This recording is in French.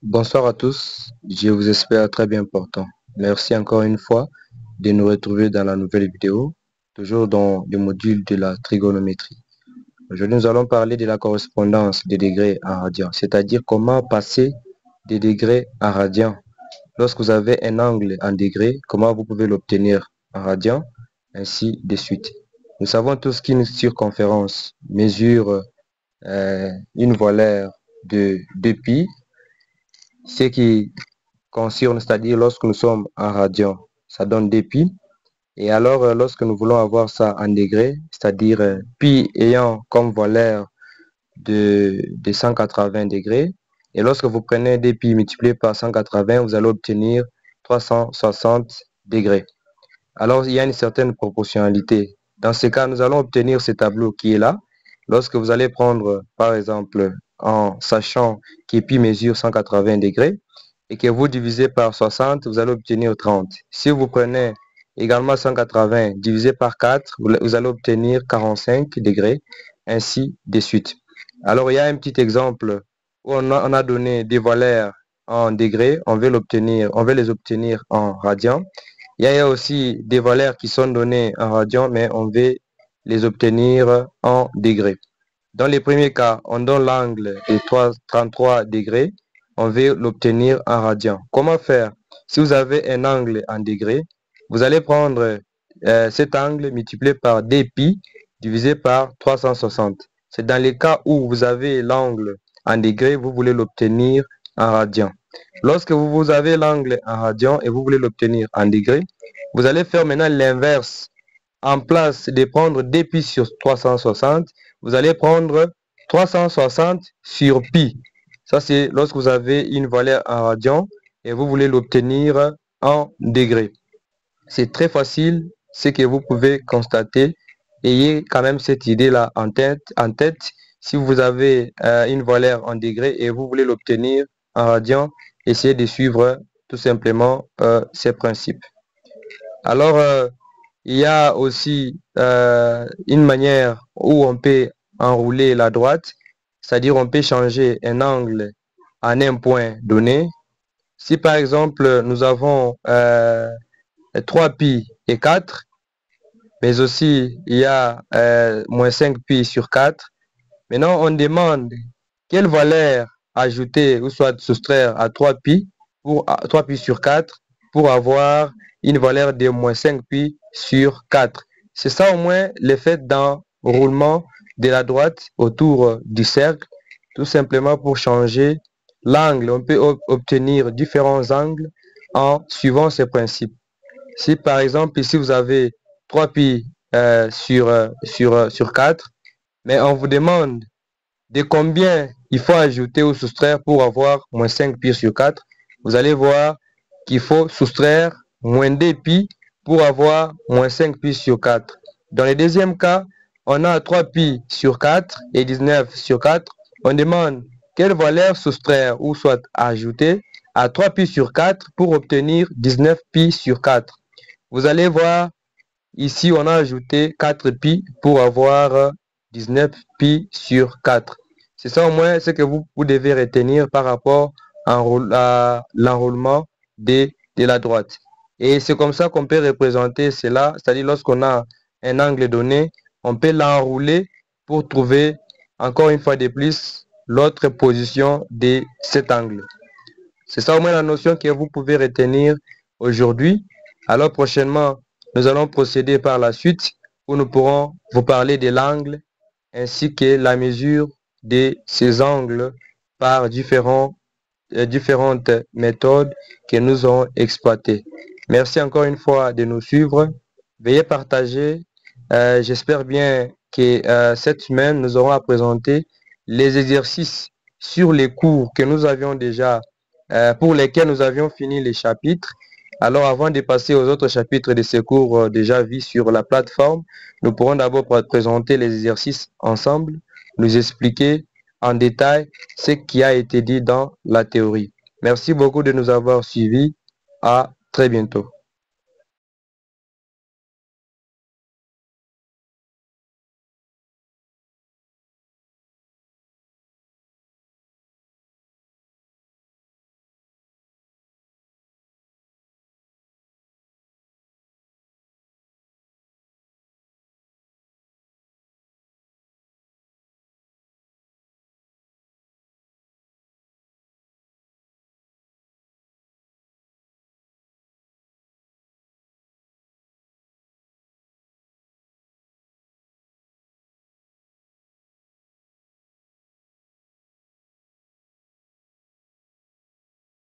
Bonsoir à tous, je vous espère très bien portant. Merci encore une fois de nous retrouver dans la nouvelle vidéo, toujours dans le module de la trigonométrie. Aujourd'hui, nous allons parler de la correspondance des degrés en radians, c'est-à-dire comment passer des degrés en radians. Lorsque vous avez un angle en degrés, comment vous pouvez l'obtenir en radians, ainsi de suite. Nous savons tous qu'une circonférence mesure une voilure de 2π, ce qui concerne, c'est-à-dire lorsque nous sommes en radian, ça donne 2π. Et alors, lorsque nous voulons avoir ça en degrés, c'est-à-dire π ayant comme voilure de 180 degrés, et lorsque vous prenez 2π multiplié par 180, vous allez obtenir 360 degrés. Alors, il y a une certaine proportionnalité. Dans ce cas, nous allons obtenir ce tableau qui est là. Lorsque vous allez prendre, par exemple, en sachant que π mesure 180 degrés, et que vous divisez par 60, vous allez obtenir 30. Si vous prenez également 180 divisé par 4, vous allez obtenir 45 degrés, ainsi de suite. Alors, il y a un petit exemple où on a donné des valeurs en degrés, on veut les obtenir en radians. Il y a aussi des valeurs qui sont données en radians, mais on veut les obtenir en degrés. Dans les premiers cas, on donne l'angle de 33 degrés, on veut l'obtenir en radians. Comment faire? Si vous avez un angle en degrés, vous allez prendre cet angle multiplié par 2π divisé par 360. C'est dans les cas où vous avez l'angle en degrés, vous voulez l'obtenir en radians. Lorsque vous avez l'angle en radians et vous voulez l'obtenir en degrés, vous allez faire maintenant l'inverse. En place de prendre 2π sur 360, vous allez prendre 360 sur π. Ça, c'est lorsque vous avez une valeur en radians et vous voulez l'obtenir en degrés. C'est très facile, ce que vous pouvez constater. Ayez quand même cette idée-là en tête. Si vous avez une valeur en degrés et vous voulez l'obtenir en radians, essayez de suivre tout simplement ces principes. Alors, il y a aussi une manière où on peut enrouler la droite, c'est-à-dire on peut changer un angle en un point donné. Si par exemple nous avons 3π et 4, mais aussi il y a moins 5π sur 4. Maintenant on demande quelle valeur ajouter ou soit soustraire à 3π sur 4 pour avoir une valeur de moins 5π sur 4. C'est ça au moins l'effet d'enroulement de la droite autour du cercle, tout simplement pour changer l'angle. On peut obtenir différents angles en suivant ces principes. Si par exemple ici vous avez 3π sur 4, mais on vous demande de combien il faut ajouter ou soustraire pour avoir moins 5π sur 4, vous allez voir qu'il faut soustraire moins 2π pour avoir moins 5π sur 4. Dans le deuxième cas, on a 3π sur 4 et 19 sur 4. On demande quelle valeur soustraire ou soit ajouter à 3π sur 4 pour obtenir 19π sur 4. Vous allez voir, ici on a ajouté 4π pour avoir 19π sur 4. C'est ça au moins ce que vous devez retenir par rapport à l'enroulement de la droite. Et c'est comme ça qu'on peut représenter cela, c'est-à-dire lorsqu'on a un angle donné, on peut l'enrouler pour trouver encore une fois de plus l'autre position de cet angle. C'est ça au moins la notion que vous pouvez retenir aujourd'hui. Alors prochainement, nous allons procéder par la suite où nous pourrons vous parler de l'angle ainsi que la mesure de ces angles par différentes méthodes que nous avons exploitées. Merci encore une fois de nous suivre. Veuillez partager. J'espère bien que cette semaine, nous aurons à présenter les exercices sur les cours que nous avions déjà, pour lesquels nous avions fini les chapitres. Alors avant de passer aux autres chapitres de ces cours déjà vus sur la plateforme, nous pourrons d'abord présenter les exercices ensemble, nous expliquer en détail ce qui a été dit dans la théorie. Merci beaucoup de nous avoir suivis. À très bientôt.